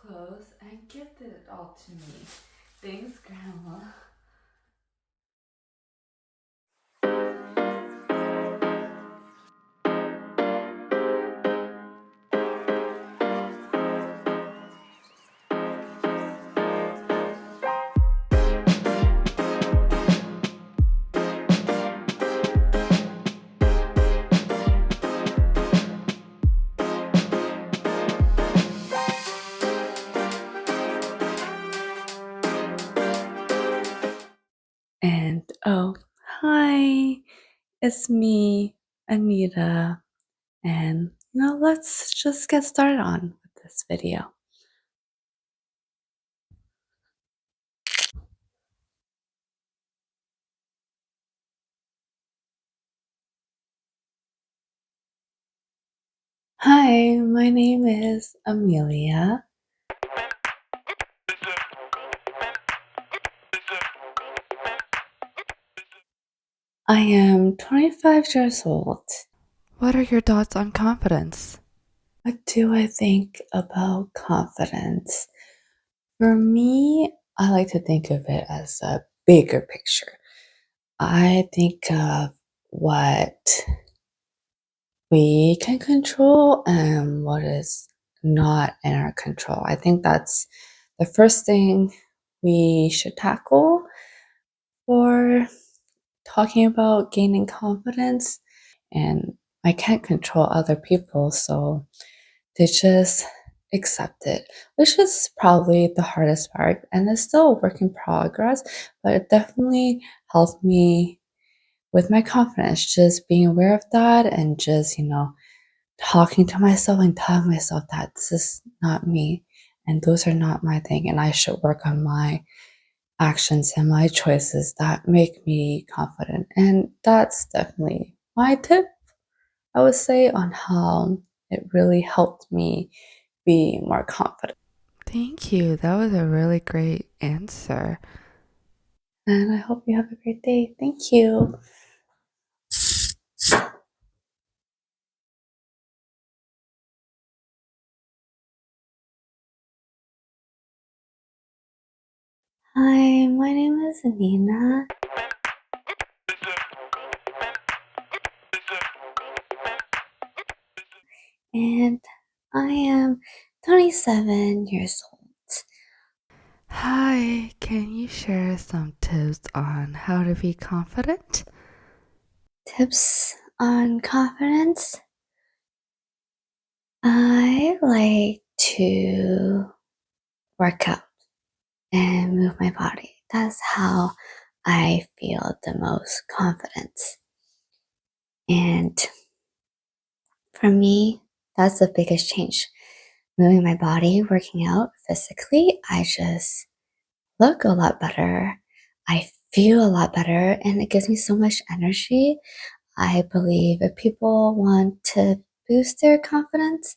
clothes and gifted it all to me. Thanks, Grandma. And oh, hi, it's me, Anita, and let's just get started on with this video. Hi, my name is Amelia. I am 25 years old. What are your thoughts on confidence? What do I think about confidence? For me, I like to think of it as a bigger picture. I think of what we can control and what is not in our control. I think that's the first thing we should tackle for talking about gaining confidence. And I can't control other people, so to just accept it, which is probably the hardest part. And it's still a work in progress, but it definitely helped me with my confidence, just being aware of that and just, talking to myself and telling myself that this is not me and those are not my thing. And I should work on my actions and my choices that make me confident. And that's definitely my tip, I would say, on how it really helped me be more confident. Thank you. That was a really great answer. And I hope you have a great day. Thank you. Hi, my name is Anita. And I am 27 years old. Hi, can you share some tips on how to be confident? Tips on confidence? I like to work out and move my body. That's how I feel the most confidence. And for me, that's the biggest change. Moving my body, working out physically, I just look a lot better. I feel a lot better, and it gives me so much energy. I believe if people want to boost their confidence,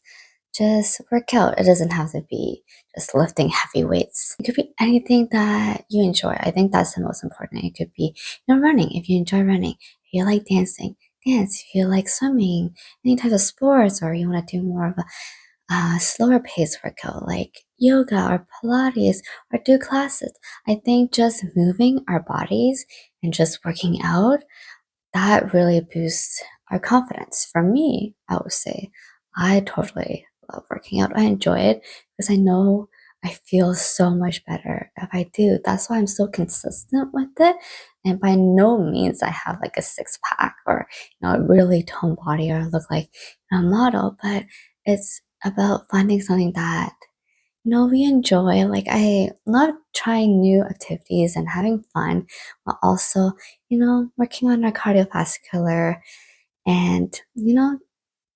just work out. It doesn't have to be just lifting heavy weights. It could be anything that you enjoy. I think that's the most important. It could be, running. If you enjoy running, if you like dancing, dance. If you like swimming, any type of sports, or you want to do more of a slower pace workout like yoga or Pilates or do classes. I think just moving our bodies and just working out, that really boosts our confidence. For me, I would say I totally love working out. I enjoy it because I know I feel so much better if I do. That's why I'm so consistent with it. And by no means I have like a six pack or a really toned body or look like a model, but it's about finding something that we enjoy. Like I love trying new activities and having fun, while also, working on our cardiovascular and,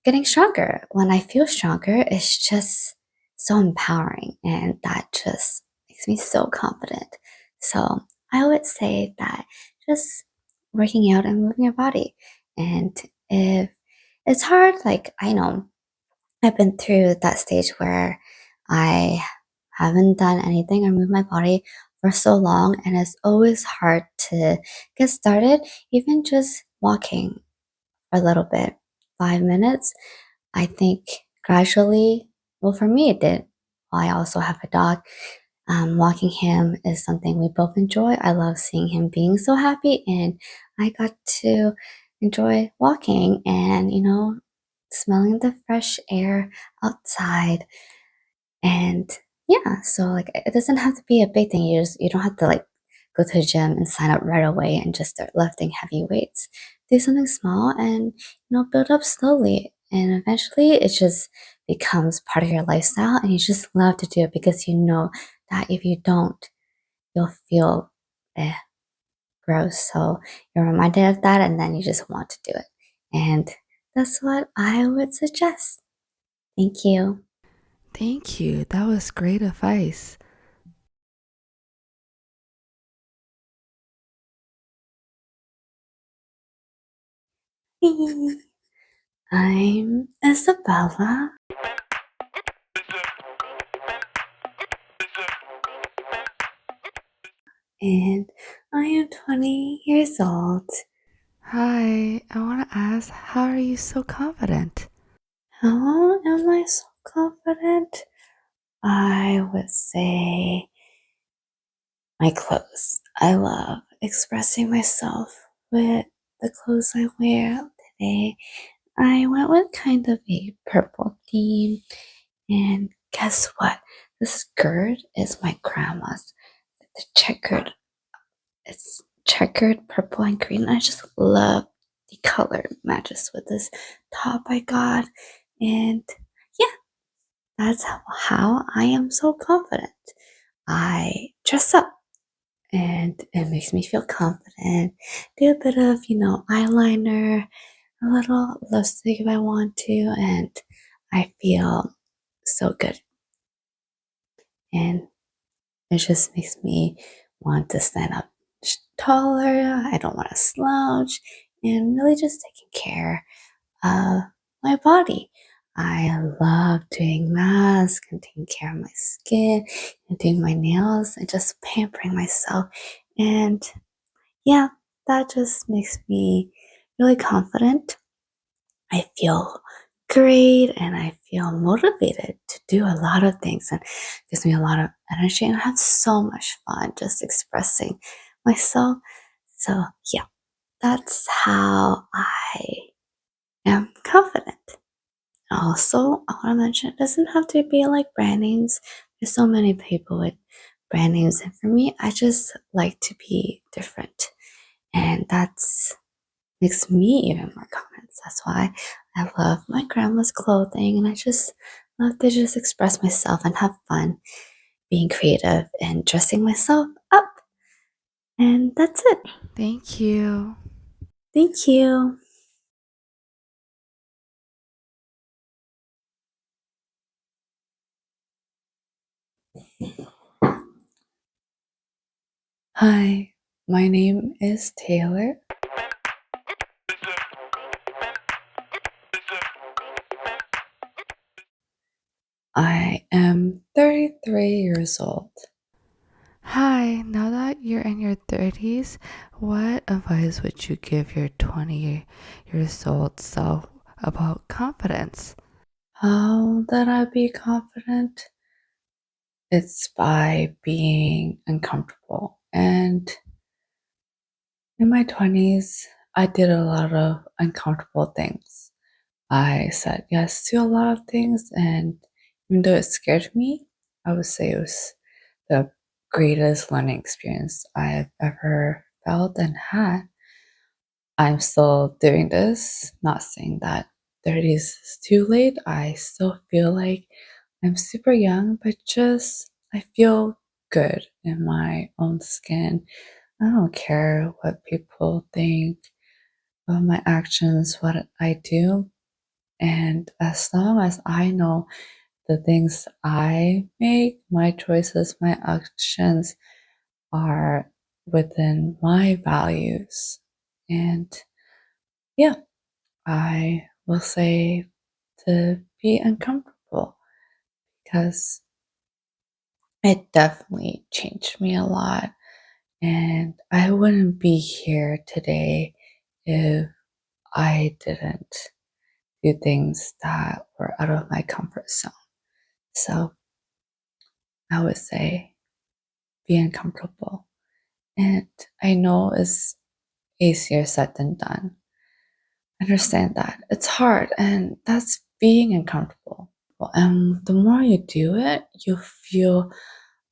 getting stronger. When I feel stronger, it's just so empowering and that just makes me so confident. So I would say that just working out and moving your body. And if it's hard, like I know I've been through that stage where I haven't done anything or moved my body for so long, and it's always hard to get started, even just walking a little bit, 5 minutes. I think gradually, well, for me, it did I also have a dog. Walking him is something we both enjoy. I love seeing him being so happy, and I got to enjoy walking and, smelling the fresh air outside. And yeah, so like it doesn't have to be a big thing. You don't have to like go to the gym and sign up right away and just start lifting heavy weights. Do something small and build up slowly. And eventually it just becomes part of your lifestyle and you just love to do it because you know that if you don't, you'll feel gross. So you're reminded of that and then you just want to do it. And that's what I would suggest. Thank you. Thank you. That was great advice. I'm Isabella, and I am 20 years old. Hi, I want to ask, how are you so confident? How am I so confident? I would say my clothes. I love expressing myself with the clothes I wear today. I went with kind of a purple theme, and guess what? The skirt is my grandma's. The checkered It's checkered purple and green. I just love the color it matches with this top I got. And yeah, that's how I am so confident. I dress up and it makes me feel confident. Do a bit of, eyeliner, a little lipstick if I want to, and I feel so good. And it just makes me want to stand up taller. I don't want to slouch and really just taking care of my body. I love doing masks and taking care of my skin and doing my nails and just pampering myself. And yeah, that just makes me really confident. I feel great and I feel motivated to do a lot of things and gives me a lot of energy and I have so much fun just expressing myself. So yeah, that's how I am confident. Also, I want to mention it doesn't have to be like brand names. There's so many people with brand names, and for me, I just like to be different, and that's makes me even more confident. That's why I love my grandma's clothing, and I just love to just express myself and have fun being creative and dressing myself up. And that's it. Thank you. Thank you. Hi, my name is Taylor. I am 33 years old. Hi, now that you're in your 30s, what advice would you give your 20 years old self about confidence? How that I be confident? It's by being uncomfortable. And in my 20s, I did a lot of uncomfortable things. I said yes to a lot of things, and even though it scared me, I would say it was the greatest learning experience I've ever felt and had. I'm still doing this, not saying that 30 is too late. I still feel like I'm super young, but just I feel good in my own skin. I don't care what people think of my actions, what I do. And as long as I know the things I make, my choices, my actions are within my values. And yeah, I will say to be uncomfortable because it definitely changed me a lot. And I wouldn't be here today if I didn't do things that were out of my comfort zone. So I would say be uncomfortable. And I know it's easier said than done. I understand that. It's hard, and that's being uncomfortable. And the more you do it, you feel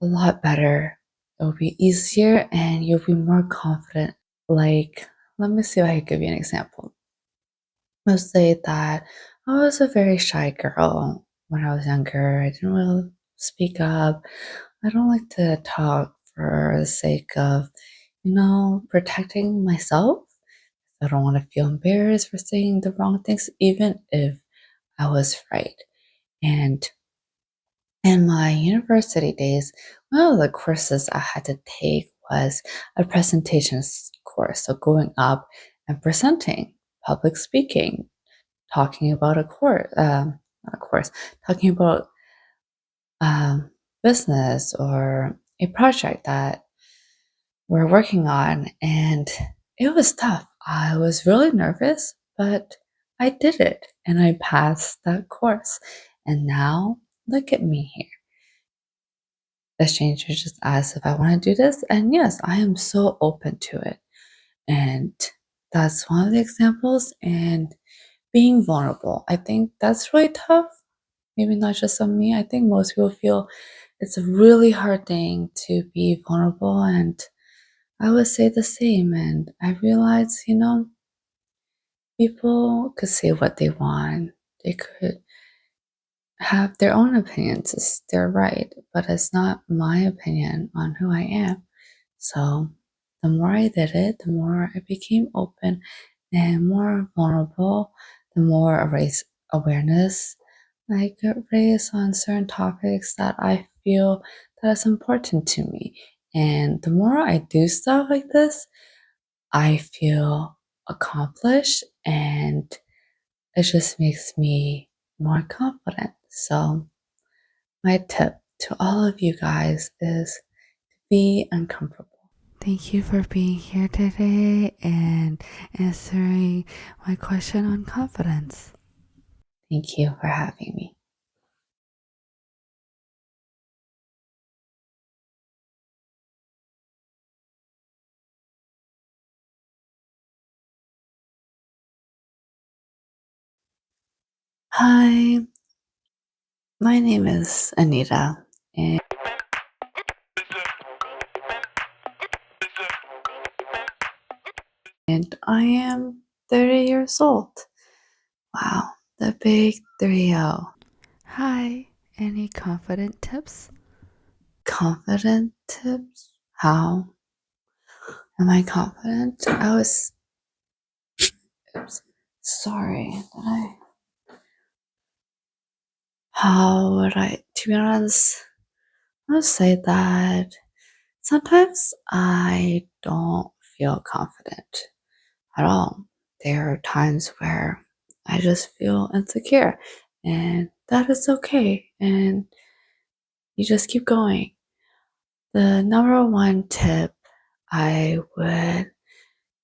a lot better. It'll be easier and you'll be more confident. Like, let me see if I can give you an example. Let's say that I was a very shy girl when I was younger. I didn't really speak up. I don't like to talk for the sake of, protecting myself. I don't want to feel embarrassed for saying the wrong things, even if I was right. And in my university days, one of the courses I had to take was a presentations course. So going up and presenting, public speaking, talking about not a course, talking about um, business or a project that we're working on. And it was tough. I was really nervous, but I did it and I passed that course. And now look at me here. The stranger just asked if I want to do this. And yes, I am so open to it. And that's one of the examples. And being vulnerable, I think that's really tough. Maybe not just on me. I think most people feel it's a really hard thing to be vulnerable. And I would say the same. And I realized, people could say what they want. They could have their own opinions. It's their right, but it's not my opinion on who I am. So the more I did it, the more I became open and more vulnerable, the more I raised awareness I could raise on certain topics that I feel that is important to me. And the more I do stuff like this, I feel accomplished and it just makes me more confident. So my tip to all of you guys is be uncomfortable. Thank you for being here today and answering my question on confidence. Thank you for having me. Hi, my name is Anita, and I am 30 years old. Wow, the big 30. Hi, any confident tips? Confident tips? How am I confident? Oops, sorry, to be honest, I'll say that sometimes I don't feel confident at all. There are times where I just feel insecure, and that is okay. And you just keep going. The number one tip I would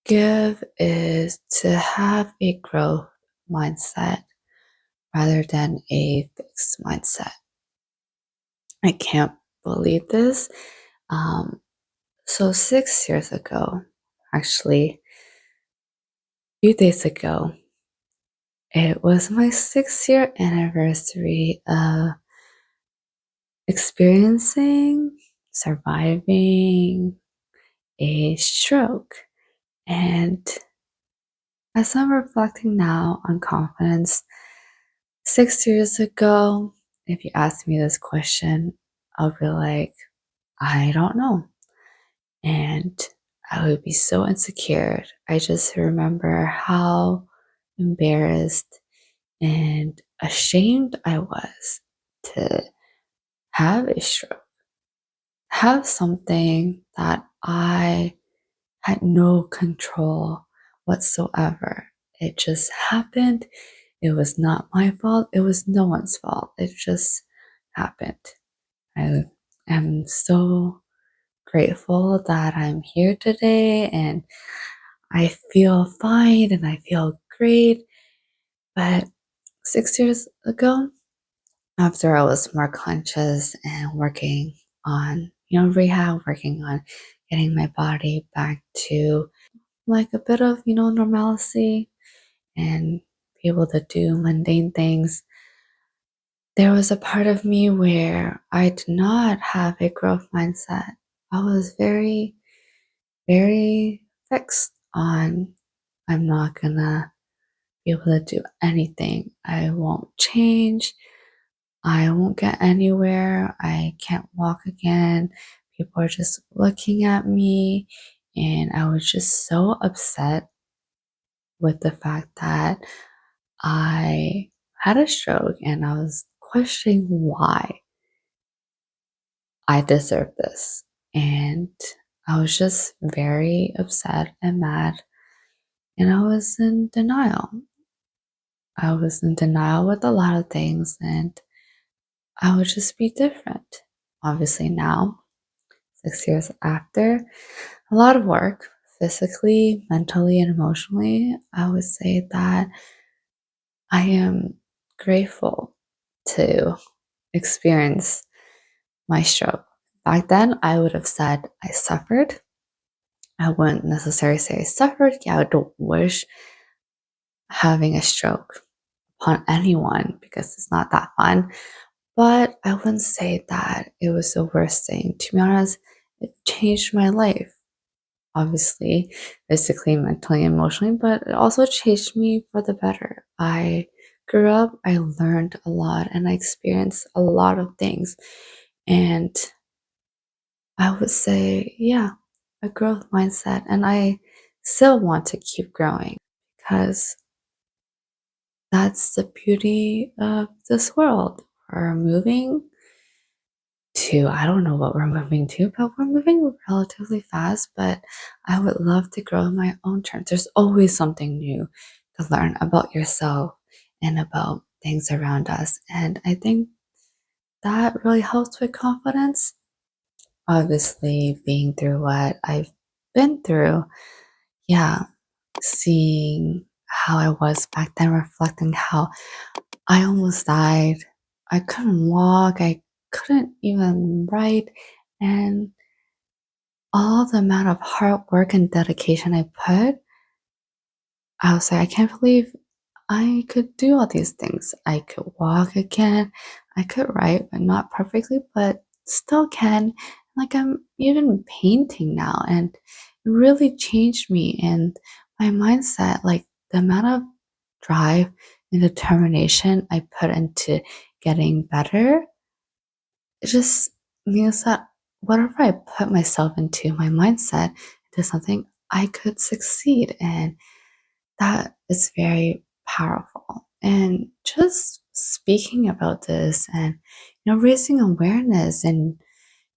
give is to have a growth mindset rather than a fixed mindset. I can't believe this. So 6 years ago, actually, a few days ago, it was my 6 year anniversary of experiencing, surviving a stroke. And as I'm reflecting now on confidence, 6 years ago, if you asked me this question, I'll be like, I don't know. And I would be so insecure. I just remember how embarrassed and ashamed I was to have a stroke, have something that I had no control whatsoever. It just happened. It was not my fault. It was no one's fault. It just happened. I am so grateful that I'm here today and I feel fine and I feel great. But 6 years ago, after I was more conscious and working on, rehab, working on getting my body back to like a bit of, normalcy and be able to do mundane things. There was a part of me where I did not have a growth mindset. I was very, very fixed on I'm not gonna be able to do anything. I won't change. I won't get anywhere. I can't walk again. People are just looking at me. And I was just so upset with the fact that I had a stroke and I was questioning why I deserve this. And I was just very upset and mad. And I was in denial. I was in denial with a lot of things and I would just be different. Obviously, now, 6 years after, a lot of work, physically, mentally, and emotionally, I would say that I am grateful to experience my stroke. Back then, I would have said I suffered. I wouldn't necessarily say I suffered. Yeah, I don't wish having a stroke upon anyone because it's not that fun. But I wouldn't say that it was the worst thing. To be honest, it changed my life. Obviously, physically, mentally, emotionally, but it also changed me for the better. I grew up, I learned a lot, and I experienced a lot of things. And I would say, yeah, a growth mindset. And I still want to keep growing because that's the beauty of this world. We're moving to, I don't know what we're moving to, but we're moving relatively fast. But I would love to grow on my own terms. There's always something new to learn about yourself and about things around us. And I think that really helps with confidence. Obviously, being through what I've been through, yeah, seeing how I was back then, reflecting how I almost died. I couldn't walk, I couldn't even write, and all the amount of hard work and dedication I put, I was like, I can't believe I could do all these things. I could walk again, I could write, but not perfectly, but still can. Like I'm even painting now, and it really changed me and my mindset. Like the amount of drive and determination I put into getting better, it just means that whatever I put myself into, my mindset, into something, I could succeed. And that is very powerful. And just speaking about this and, raising awareness and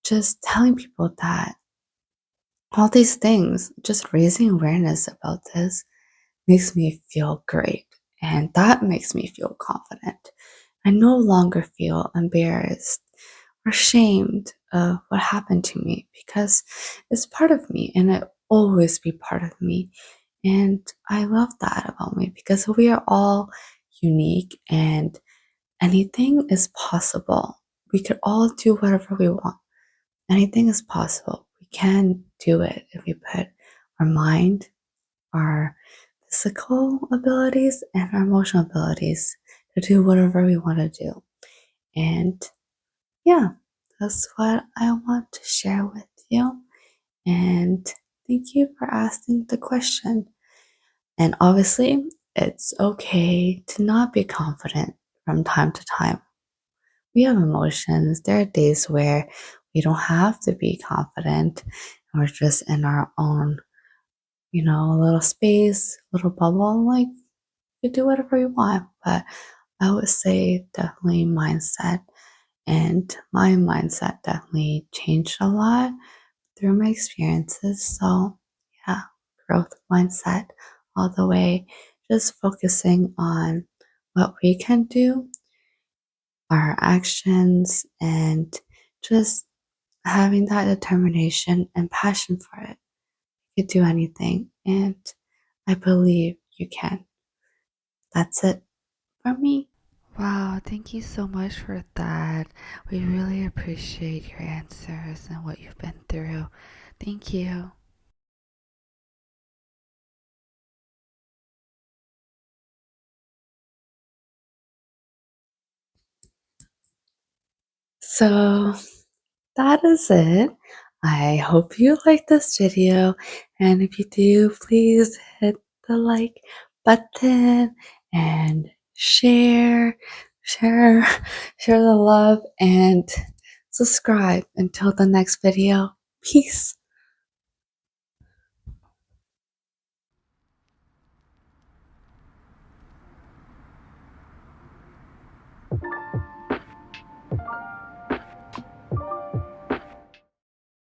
just telling people that all these things, just raising awareness about this makes me feel great. And that makes me feel confident. I no longer feel embarrassed or ashamed of what happened to me because it's part of me and it always be part of me. And I love that about me because we are all unique and anything is possible. We could all do whatever we want. Anything is possible. We can do it if we put our mind, our physical abilities, and our emotional abilities to do whatever we want to do. And yeah, that's what I want to share with you. And thank you for asking the question. And obviously, it's okay to not be confident from time to time. We have emotions. There are days where we don't have to be confident and we're just in our own, little space, little bubble. Like, you do whatever you want. But I would say definitely mindset. And my mindset definitely changed a lot through my experiences. So, yeah, growth mindset all the way, just focusing on what we can do, our actions, and just having that determination and passion for it. You could do anything, and I believe you can. That's it for me. Wow, thank you so much for that. We really appreciate your answers and what you've been through. Thank you. So that is it. I hope you like this video, and if you do, please hit the like button and share, share the love, and subscribe until the next video. Peace.